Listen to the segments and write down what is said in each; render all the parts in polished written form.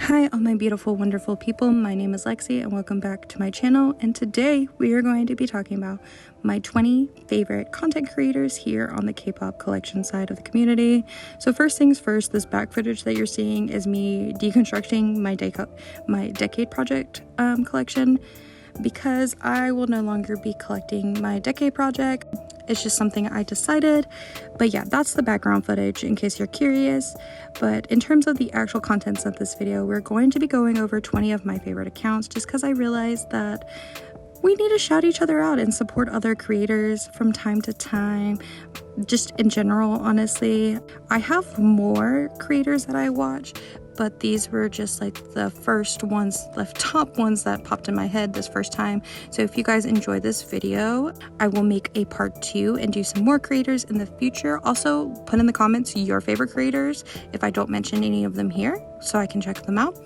Hi all my beautiful wonderful people, my name is Lexi and welcome back to my channel, and today we are going to be talking about my 20 favorite content creators here on the K-pop collection side of the community. So first things first, this back footage that you're seeing is me deconstructing my Decade Project collection, because I will no longer be collecting my Decade Project. It's just something I decided. But yeah, that's the background footage in case you're curious. But in terms of the actual contents of this video, we're going to be going over 20 of my favorite accounts, just because I realized that we need to shout each other out and support other creators from time to time, just in general. Honestly, I have more creators that I watch, but these were just like the first ones, the top ones that popped in my head this first time. So if you guys enjoyed this video, I will make a part 2 and do some more creators in the future. Also put in the comments your favorite creators if I don't mention any of them here, so I can check them out.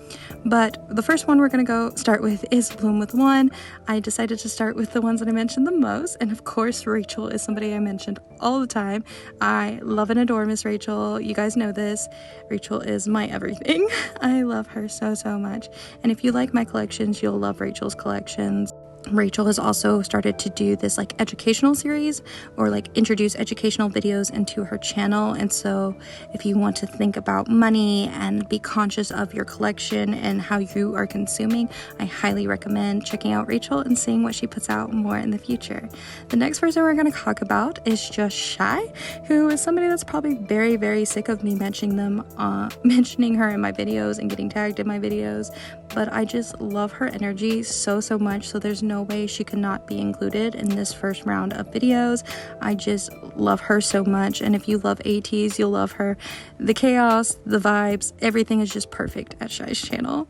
But the first one we're gonna go start with is bloomwithone. I decided to start with the ones that I mentioned the most, and of course Rachel is somebody I mentioned all the time. I love and adore Miss Rachel. You guys know this. Rachel is my everything. I love her so much, and if you like my collections, you'll love Rachel's collections. Rachel has also started to do this like educational series, or like introduce educational videos into her channel. And so if you want to think about money and be conscious of your collection and how you are consuming, I highly recommend checking out Rachel and seeing what she puts out more in the future. The next person we're going to talk about is JustShy, who is somebody that's probably very sick of me mentioning her in my videos and getting tagged in my videos, but I just love her energy so much, so there's no way she could not be included in this first round of videos. I just love her so much, and if you love ATs, you'll love her. The chaos, the vibes, everything is just perfect at Shy's channel.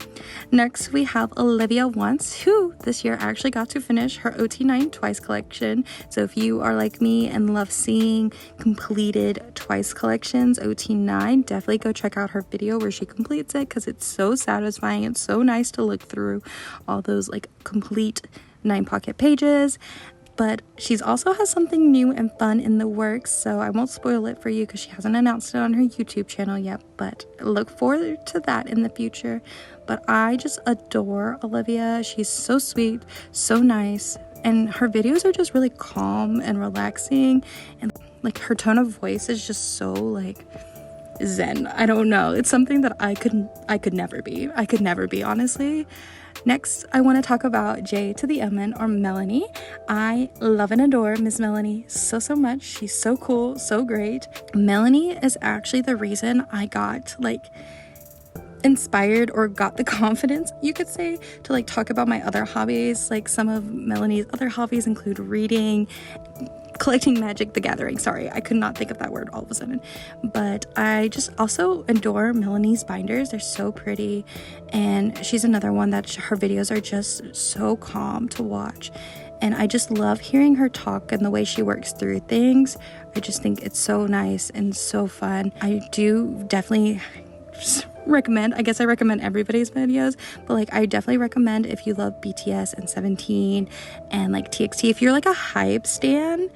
Next we have Olivia Once, who this year actually got to finish her OT9 Twice collection. So if you are like me and love seeing completed Twice collections, OT9, definitely go check out her video where she completes it, because it's so satisfying. It's so nice to look through all those like complete 9 pocket pages. But she's also has something new and fun in the works, so I won't spoil it for you because she hasn't announced it on her YouTube channel yet, but look forward to that in the future. But I just adore Olivia. She's so sweet, so nice, and her videos are just really calm and relaxing, and like her tone of voice is just so like zen. I don't know, it's something that I could never be, honestly. Next, I want to talk about J to the MN, or Melanie. I love and adore Miss Melanie so much. She's so cool, so great. Melanie is actually the reason I got like inspired, or got the confidence, you could say, to like talk about my other hobbies. Like some of Melanie's other hobbies include reading, collecting Magic the Gathering. Sorry, I could not think of that word all of a sudden. But I just also adore Melanie's binders. They're so pretty, and she's another one that her videos are just so calm to watch, and I just love hearing her talk and the way she works through things. I just think it's so nice and so fun. I do definitely recommend, I guess I recommend everybody's videos, but like I definitely recommend if you love BTS and 17 and like TXT, if you're like a hype stan,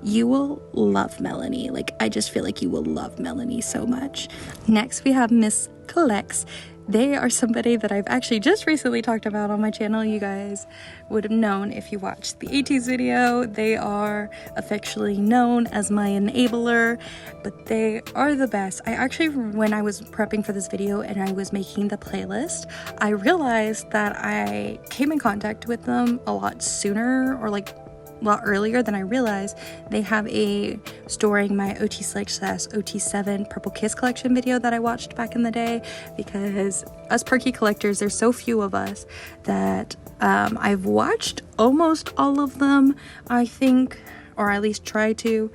you will love Melanie. Like I just feel like you will love Melanie so much. Next we have miscollects. They are somebody that I've actually just recently talked about on my channel. You guys would have known if you watched the 80s video. They are affectionately known as my enabler, but they are the best. I actually, when I was prepping for this video and I was making the playlist, I realized that I came in contact with them a lot sooner, or like a lot earlier than I realized. They have a storing my OT Success OT7 Purple Kiss collection video that I watched back in the day, because us perky collectors, there's so few of us that I've watched almost all of them, I think, or at least try to.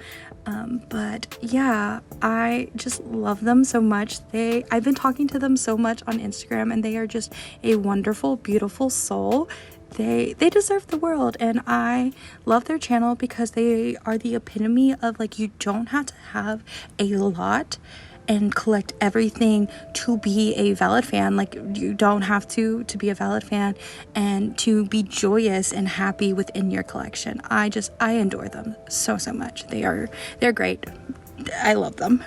But yeah, I just love them so much. I've been talking to them so much on Instagram, and they are just a wonderful, beautiful soul. They deserve the world, and I love their channel because they are the epitome of like, you don't have to have a lot and collect everything to be a valid fan. Like you don't have to be a valid fan and to be joyous and happy within your collection. I adore them so much. They're great. I love them.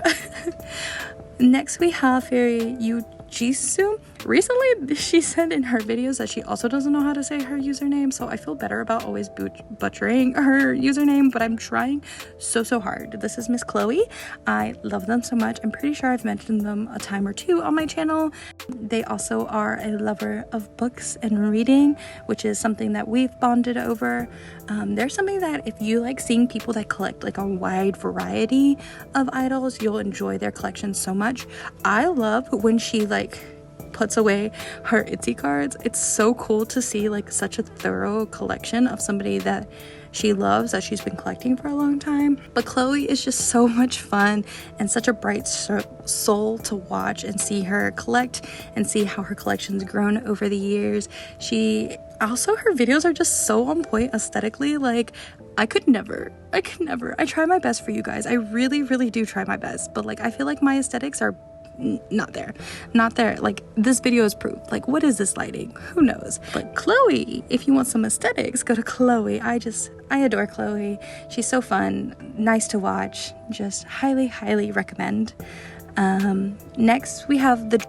Next we have fairyujisu, recently she said in her videos that she also doesn't know how to say her username, so I feel better about always butchering her username, but I'm trying so hard. This is Miss Chloe. I love them so much. I'm pretty sure I've mentioned them a time or two on my channel. They also are a lover of books and reading, which is something that we've bonded over. There's something that if you like seeing people that collect like a wide variety of idols, you'll enjoy their collection so much. I love when she like puts away her Etsy cards. It's so cool to see like such a thorough collection of somebody that she loves, that she's been collecting for a long time. But Chloe is just so much fun and such a bright soul to watch and see her collect and see how her collection's grown over the years. Her videos are just so on point aesthetically. Like I could never. I try my best for you guys. I really do try my best, but like I feel like my aesthetics are not there. Like this video is proof. Like what is this lighting? Who knows? But Chloe, if you want some aesthetics, go to Chloe. I adore Chloe. She's so fun, nice to watch. Just highly recommend. Next we have the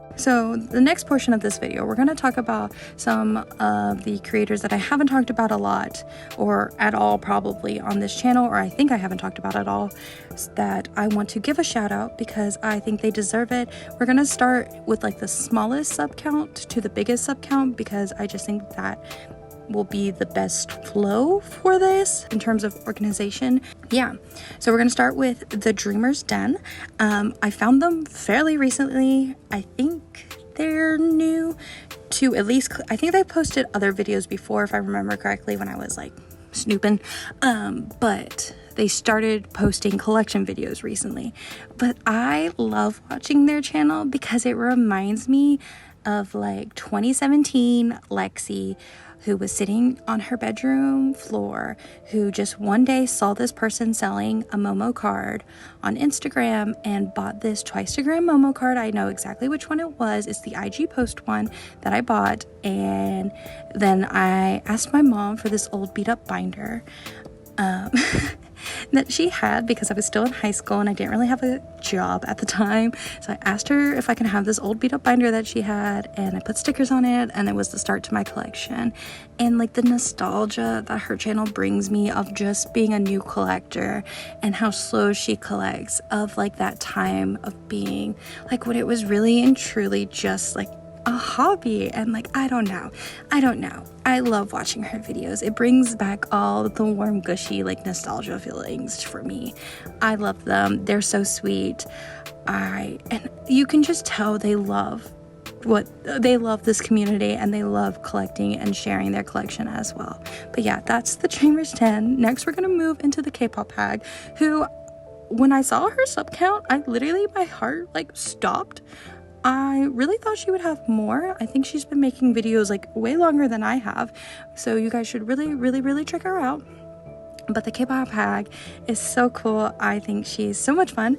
next portion of this video, we're going to talk about some of the creators that I haven't talked about a lot or at all probably on this channel, or I think I haven't talked about at all, that I want to give a shout out because I think they deserve it. We're going to start with like the smallest sub count to the biggest sub count because I just think that will be the best flow for this in terms of organization. Yeah, so we're gonna start with TheDreamersDen. I found them fairly recently. I think they're new to at least, I think they posted other videos before if I remember correctly when I was like snooping, but they started posting collection videos recently. But I love watching their channel because it reminds me of like 2017 Lexi, who was sitting on her bedroom floor, who just one day saw this person selling a Momo card on Instagram and bought this twice-to-gram Momo card. I know exactly which one it was. It's the IG post one that I bought. And then I asked my mom for this old beat-up binder that she had because I was still in high school and I didn't really have a job at the time. So I asked her if I can have this old beat up binder that she had, and I put stickers on it, and it was the start to my collection. And like the nostalgia that her channel brings me of just being a new collector and how slow she collects, of like that time of being like when it was really and truly just like a hobby. And like I don't know, I love watching her videos. It brings back all the warm, gushy like nostalgia feelings for me. I love them. They're so sweet. And you can just tell they love this community, and they love collecting and sharing their collection as well. But yeah, that's TheDreamersDen. Next we're gonna move into the Kpop hag, who when I saw her sub count, my heart like stopped. I really thought she would have more. I think she's been making videos like way longer than I have. So you guys should really check her out. But the Kpop hag is so cool. I think she's so much fun.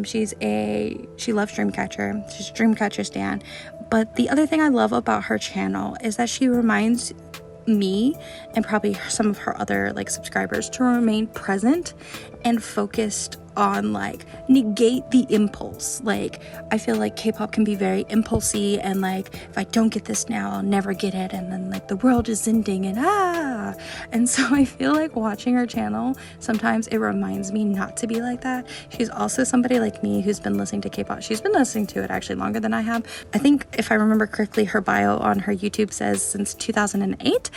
She loves Dreamcatcher. She's a Dreamcatcher stan. But the other thing I love about her channel is that she reminds me and probably some of her other like subscribers to remain present and focused on like negate the impulse. Like I feel like K-pop can be very impulsy and like if I don't get this now I'll never get it, and then like the world is ending and so I feel like watching her channel sometimes it reminds me not to be like that. She's also somebody like me who's been listening to K-pop. She's been listening to it actually longer than I have. I think if I remember correctly, her bio on her YouTube says since 2008.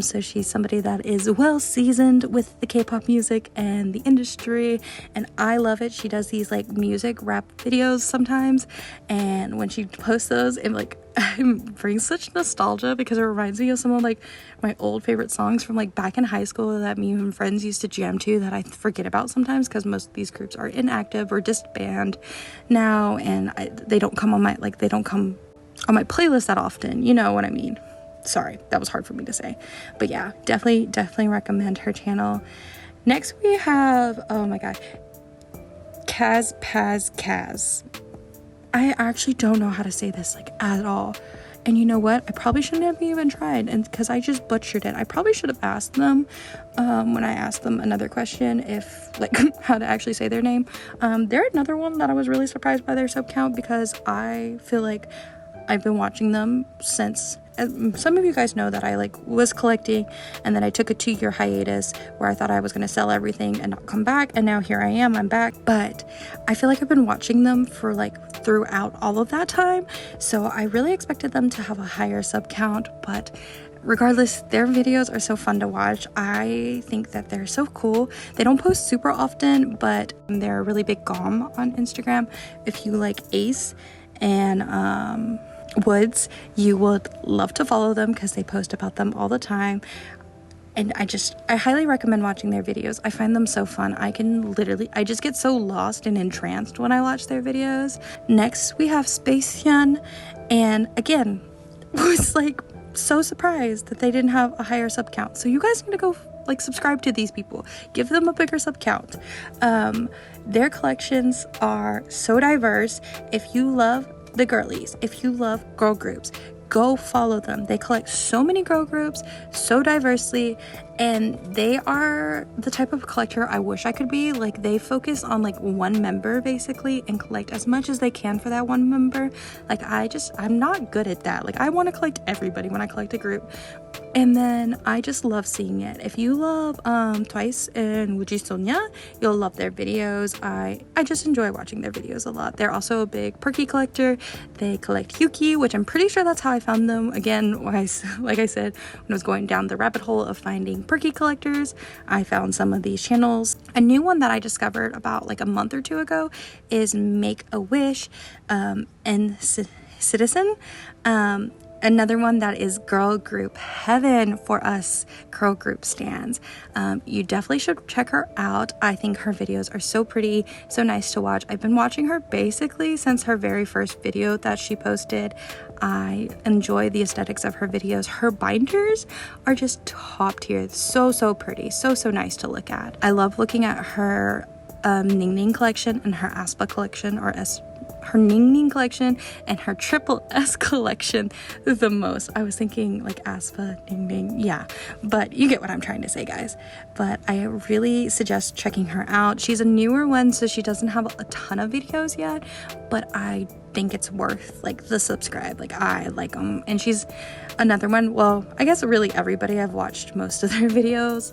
So she's somebody that is well seasoned with the K-pop music and the industry, and I love it. She does these like music rap videos sometimes, and when she posts those, it like brings such nostalgia because it reminds me of some of like my old favorite songs from like back in high school that me and friends used to jam to that I forget about sometimes because most of these groups are inactive or disbanded now, and they don't come on my playlist that often. You know what I mean? Sorry, that was hard for me to say. But yeah, definitely recommend her channel. Next we have, oh my god, kspazzkazz. I actually don't know how to say this like at all. And you know what? I probably shouldn't have even tried, and because I just butchered it. I probably should have asked them when I asked them another question if like how to actually say their name. They're another one that I was really surprised by their sub count because I feel like I've been watching them since. Some of you guys know that I was collecting, and then I took a 2-year hiatus where I thought I was going to sell everything and not come back, and now here I am, I'm back. But I feel like I've been watching them for throughout all of that time, so I really expected them to have a higher sub count. But regardless, their videos are so fun to watch. I think that they're so cool. They don't post super often, but they're a really big gom on Instagram. If you like Ace and Woods, you would love to follow them because they post about them all the time. And I highly recommend watching their videos. I find them so fun. I just get so lost and entranced when I watch their videos. Next we have spacehyun, and again, was so surprised that they didn't have a higher sub count. So you guys need to go subscribe to these people, give them a bigger sub count. Their collections are so diverse. If you love the girlies, if you love girl groups, go follow them. They collect so many girl groups so diversely, and they are the type of collector I wish I could be. They focus on one member basically and collect as much as they can for that one member. I'm not good at that. I want to collect everybody when I collect a group, and then I just love seeing it. If you love Twice and Wujisonya, you'll love their videos. I just enjoy watching their videos a lot. They're also a big perky collector. They collect Yuki, which I'm pretty sure that's how I found them. Again, like I said, when I was going down the rabbit hole of finding perky collectors, I found some of these channels. A new one that I discovered about a month or 2 ago is Make a Wish and Citizen. Another one that is girl group heaven for us girl group stans. You definitely should check her out. I think her videos are so pretty, so nice to watch. I've been watching her basically since her very first video that she posted. I enjoy the aesthetics of her videos. Her binders are just top tier. So pretty, so nice to look at. I love looking at her Ning Ning collection and her Aspa collection, or her Ning Ning collection and her triple S collection the most. I was thinking Aspa, Ning Ning, yeah, but you get what I'm trying to say, guys. But I really suggest checking her out. She's a newer one, so she doesn't have a ton of videos yet, but I think it's worth the subscribe. I like them. And she's another one, well, I guess really everybody, I've watched most of their videos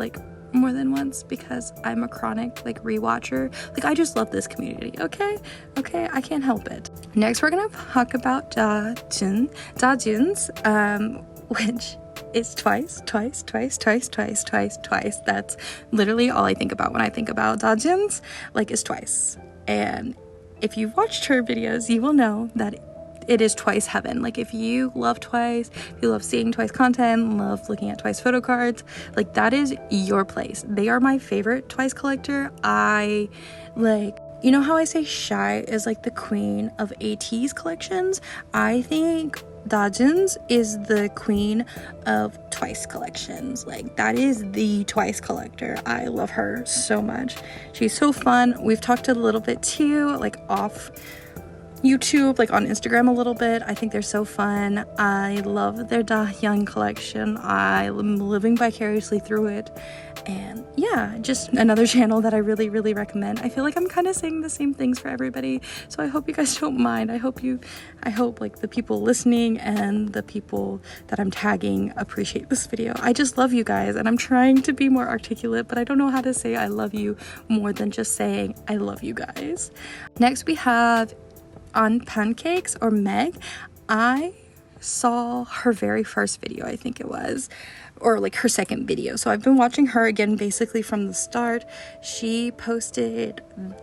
more than once because I'm a chronic rewatcher. I just love this community. Okay, I can't help it. Next we're gonna talk about Dahyoist, which is twice. That's literally all I think about when I think about Dahyoist, is twice. And if you've watched her videos, you will know that it is Twice heaven. If you love Twice, if you love seeing Twice content, love looking at Twice photo cards, that is your place. They are my favorite Twice collector. You know how I say Shy is the queen of AT's collections? I think Dahyoist is the queen of Twice collections. That is the Twice collector. I love her so much. She's so fun. We've talked a little bit too, off YouTube, on Instagram a little bit. I think they're so fun. I love their Dahyoung collection. I'm living vicariously through it. And yeah, just another channel that I really recommend. I feel like I'm kind of saying the same things for everybody, so I hope you guys don't mind. I hope the people listening and the people that I'm tagging appreciate this video. I just love you guys, and I'm trying to be more articulate, but I don't know how to say I love you more than just saying I love you guys. Next we have Anpancakes, or Meg. I saw her very first video, I think it was, or her second video. So I've been watching her again basically from the start. She posted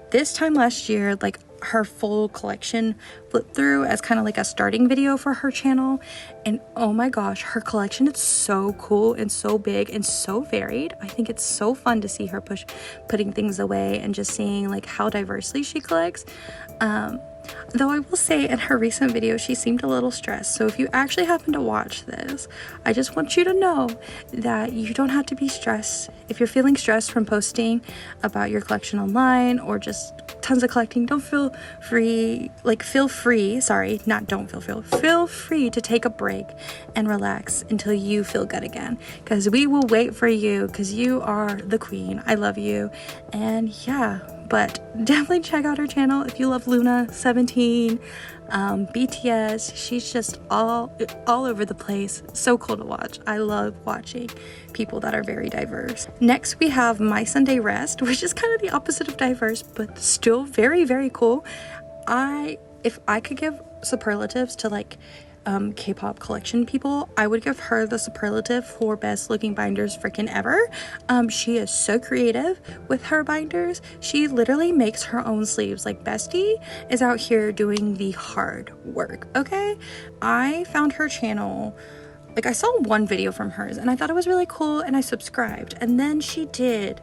this time last year her full collection flip through as kind of a starting video for her channel, and oh my gosh, her collection is so cool and so big and so varied. I think it's so fun to see her putting things away and just seeing how diversely she collects. Though I will say in her recent video she seemed a little stressed, so if you actually happen to watch this, I just want you to know that you don't have to be stressed. If you're feeling stressed from posting about your collection online or just tons of collecting, feel free to take a break and relax until you feel good again, because we will wait for you, because you are the queen. I love you. And yeah, but definitely check out her channel if you love Luna17, BTS. She's just all over the place. So cool to watch. I love watching people that are very diverse. Next we have My Sunday Rest, which is kind of the opposite of diverse, but still very, very cool. If I could give superlatives to like K-pop collection people, I would give her the superlative for best looking binders freaking ever. She is so creative with her binders. She literally makes her own sleeves. Like, Bestie is out here doing the hard work. Okay, I found her channel, like I saw one video from hers and I thought it was really cool and I subscribed, and then she did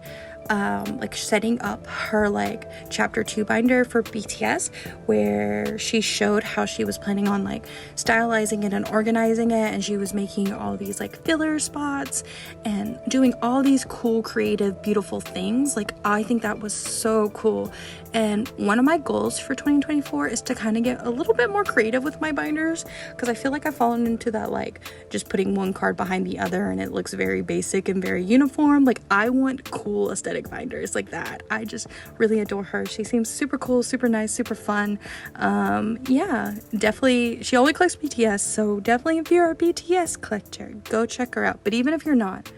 like setting up her like chapter 2 binder for BTS, where she showed how she was planning on like stylizing it and organizing it, and she was making all these like filler spots and doing all these cool, creative, beautiful things. Like, I think that was so cool. And one of my goals for 2024 is to kind of get a little bit more creative with my binders, because I feel like I've fallen into that like just putting one card behind the other and it looks very basic and very uniform. Like, I want cool aesthetic binders like that. I just really adore her. She seems super cool, super nice, super fun. Yeah, definitely. She only collects BTS, so definitely if you're a BTS collector, go check her out. But even if you're not,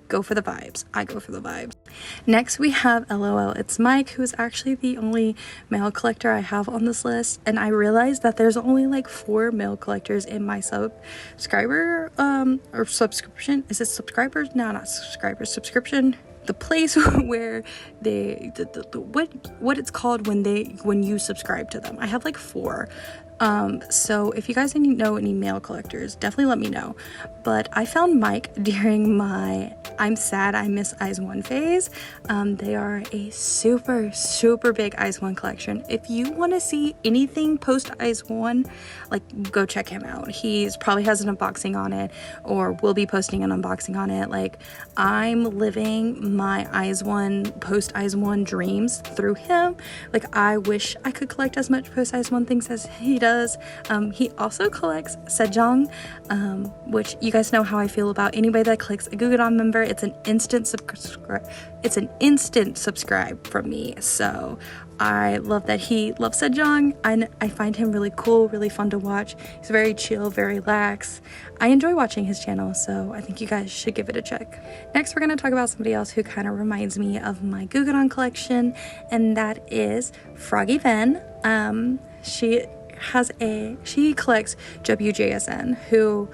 go for the vibes. I go for the vibes. Next we have lolitsmike, who is actually the only male collector I have on this list, and I realized that there's only like 4 male collectors in my subscriber or subscription. Is it subscribers? No, not subscribers. Subscription. The place where they what it's called when you subscribe to them. I have like 4. So if you guys know any male collectors, definitely let me know. But I found Mike during my I'm sad I miss IZ*ONE phase. They are a super, super big IZ*ONE collection. If you want to see anything post IZ*ONE, like, go check him out. He's probably has an unboxing on it, or will be posting an unboxing on it. Like, I'm living my IZ*ONE post IZ*ONE dreams through him. Like, I wish I could collect as much post IZ*ONE things as he does. He also collects Sejong, which you guys know how I feel about anybody that clicks a Gugadon member. It's an instant subscribe. It's an instant subscribe from me. So I love that he loves Sejong. I find him really cool, really fun to watch. He's very chill, very lax. I enjoy watching his channel, so I think you guys should give it a check. Next, we're going to talk about somebody else who kind of reminds me of my Gugadon collection, and that is fromiseventeen. She collects WJSN, who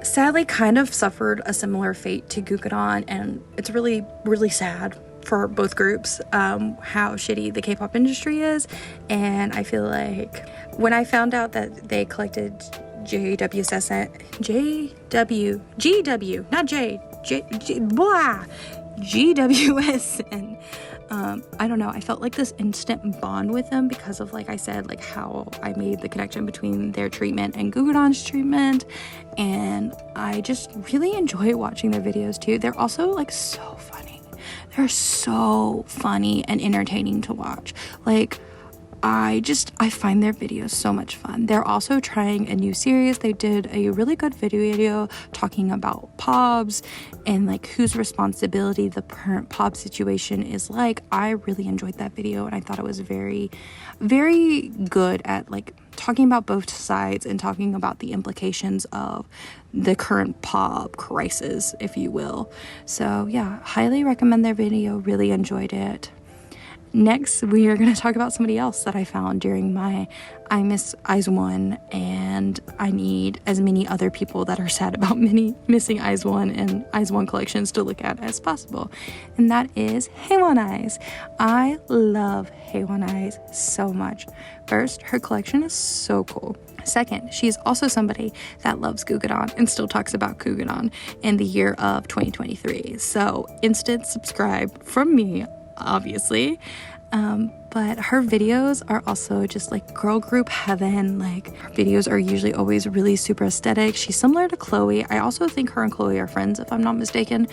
sadly kind of suffered a similar fate to Gugadon, and it's really, really sad for both groups, how shitty the K-pop industry is. And I feel like when I found out that they collected GWSN, I don't know, I felt like this instant bond with them because of, like I said, like how I made the connection between their treatment and Gugadon's treatment, and I just really enjoy watching their videos too. They're also like so funny. They're so funny and entertaining to watch. Like, I find their videos so much fun. They're also trying a new series. They did a really good video talking about POBs and like whose responsibility the current POB situation is like. I really enjoyed that video, and I thought it was very, very good at like talking about both sides and talking about the implications of the current POB crisis, if you will. So yeah, highly recommend their video. Really enjoyed it. Next, we are going to talk about somebody else that I found during my I miss IZ*ONE, and I need as many other people that are sad about missing IZ*ONE and IZ*ONE collections to look at as possible, and that is hyewoniz. I love hyewoniz so much. First, her collection is so cool. Second, she's also somebody that loves Gugadon and still talks about Gugadon in the year of 2023. So instant subscribe from me, obviously. But her videos are also just like girl group heaven. Like, her videos are usually always really super aesthetic. She's similar to Chloe. I also think her and Chloe are friends, if I'm not mistaken.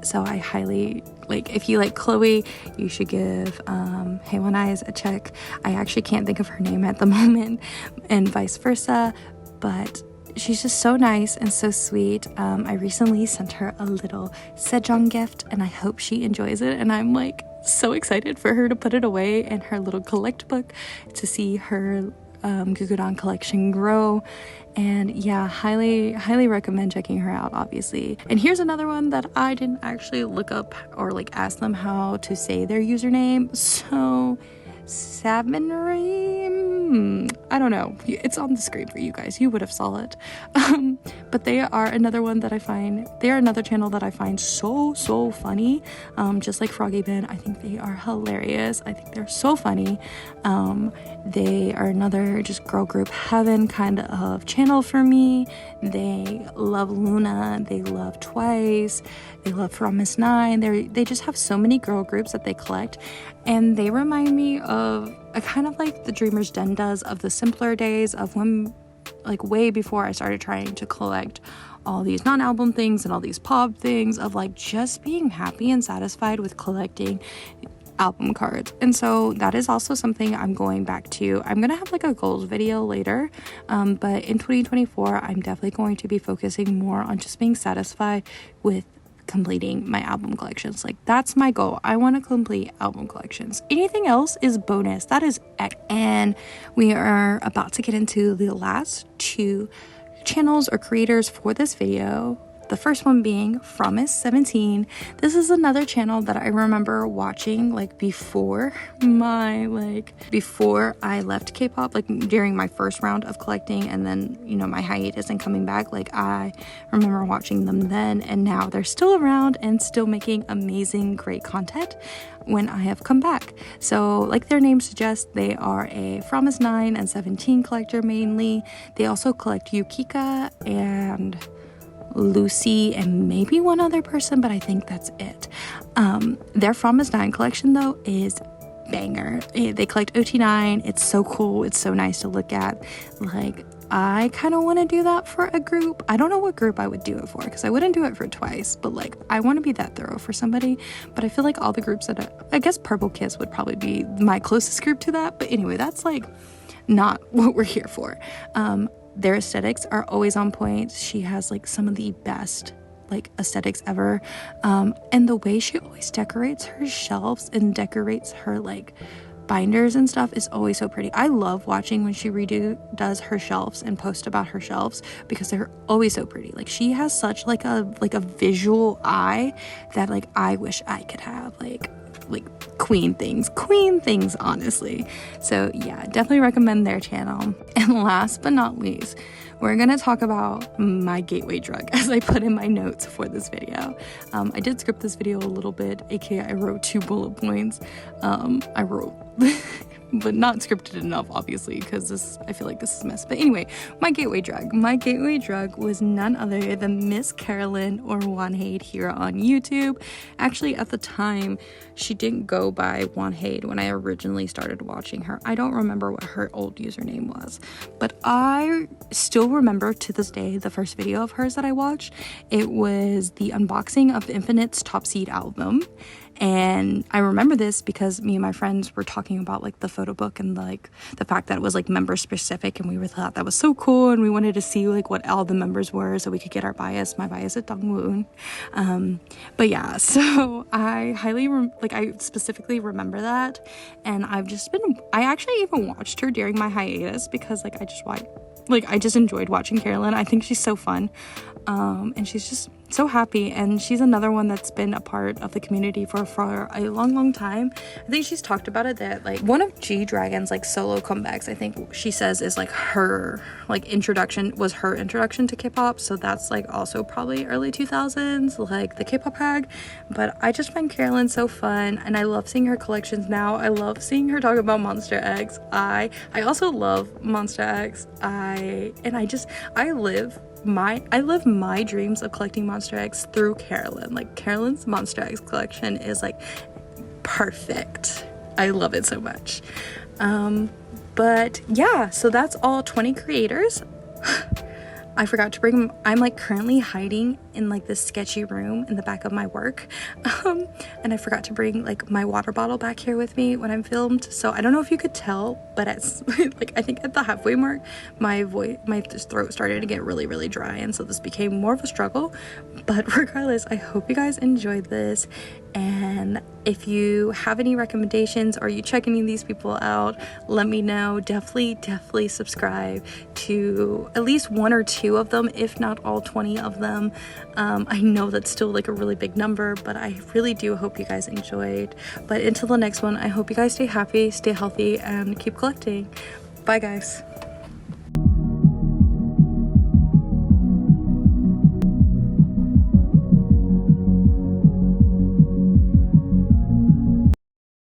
So I highly, like, if you like Chloe, you should give hyewoniz a check. I actually can't think of her name at the moment, and vice versa, but she's just so nice and so sweet. I recently sent her a little Sejong gift, and I hope she enjoys it. And I'm like so excited for her to put it away in her little collect book, to see her Gugudan collection grow. And yeah, highly recommend checking her out, obviously. And here's another one that I didn't actually look up or like ask them how to say their username. So svnaverse, I don't know, it's on the screen for you guys, you would have saw it. But they are another one that I find, they're another channel that I find so funny, just like Froggy Bin. I think they are hilarious. I think they're so funny. They are another just girl group heaven kind of channel for me. They love Luna, they love Twice, they love fromiseventeen. They just have so many girl groups that they collect, and they remind me of a kind of like TheDreamersDen does, of the simpler days of when, like way before I started trying to collect all these non-album things and all these pop things, of like just being happy and satisfied with collecting album cards. And so that is also something I'm going back to. I'm gonna have like a goals video later, but in 2024 I'm definitely going to be focusing more on just being satisfied with completing my album collections. Like, that's my goal. I want to complete album collections. Anything else is bonus. That is it. And we are about to get into the last two channels or creators for this video. The first one being fromiseventeen. This is another channel that I remember watching like before I left K-pop, like during my first round of collecting, and then, you know, my hiatus and coming back. Like, I remember watching them then, and now they're still around and still making amazing, great content when I have come back. So like their name suggests, they are a fromiseventeen and 17 collector mainly. They also collect Yukika and Lucy and maybe one other person, but I think that's it. Their fromiseventeen collection though is banger. They collect OT9. It's so cool. It's so nice to look at. Like, I kind of want to do that for a group. I don't know what group I would do it for, because I wouldn't do it for Twice, but like, I want to be that thorough for somebody. But I feel like all the groups that I guess Purple Kiss would probably be my closest group to that. But anyway, that's like not what we're here for. Their aesthetics are always on point. She has like some of the best like aesthetics ever, and the way she always decorates her shelves and decorates her like binders and stuff is always so pretty. I love watching when she does her shelves and post about her shelves, because they're always so pretty. Like, she has such like a visual eye that like I wish I could have, like queen things, honestly. So yeah, definitely recommend their channel. And last but not least, we're gonna talk about my gateway drug, as I put in my notes for this video. I did script this video a little bit, aka I wrote 2 bullet points. I wrote but not scripted enough, obviously, because I feel like this is a mess. But anyway, my gateway drug was none other than Miss Carolyn, or Wonhaed, here on YouTube. Actually, at the time, she didn't go by Wonhaed when I originally started watching her. I don't remember what her old username was, but I still remember to this day the first video of hers that I watched. It was the unboxing of the Infinite's Top Seed album. And I remember this because me and my friends were talking about like the photo book and like the fact that it was like member specific, and we thought that was so cool, and we wanted to see like what all the members were so we could get my bias at Dongwoon. But yeah, so I I specifically remember that, and I actually even watched her during my hiatus, because I just enjoyed watching Carolyn. I think she's so fun, and she's just so happy, and she's another one that's been a part of the community for a long time. I think she's talked about it that like one of G Dragon's like solo comebacks, I think she says, is like her introduction to K-pop. So that's like also probably early 2000s, like the K-pop hag. But I just find Carolyn so fun, and I love seeing her collections now. I love seeing her talk about Monster X. I also love Monster X. I live my dreams of collecting Monster X through Carolyn. Like, Carolyn's Monster X collection is like perfect. I love it so much. But yeah, so that's all 20 creators. I forgot to bring them. I'm like currently hiding in like this sketchy room in the back of my work, and I forgot to bring like my water bottle back here with me when I'm filmed. So I don't know if you could tell, but it's like, I think at the halfway mark my throat started to get really dry, and so this became more of a struggle. But regardless, I hope you guys enjoyed this, and If you have any recommendations, or you check any of these people out, let me know. Definitely subscribe to at least 1 or 2 of them, if not all 20 of them. I know that's still like a really big number, but I really do hope you guys enjoyed. But until the next one, I hope you guys stay happy, stay healthy, and keep collecting. Bye guys.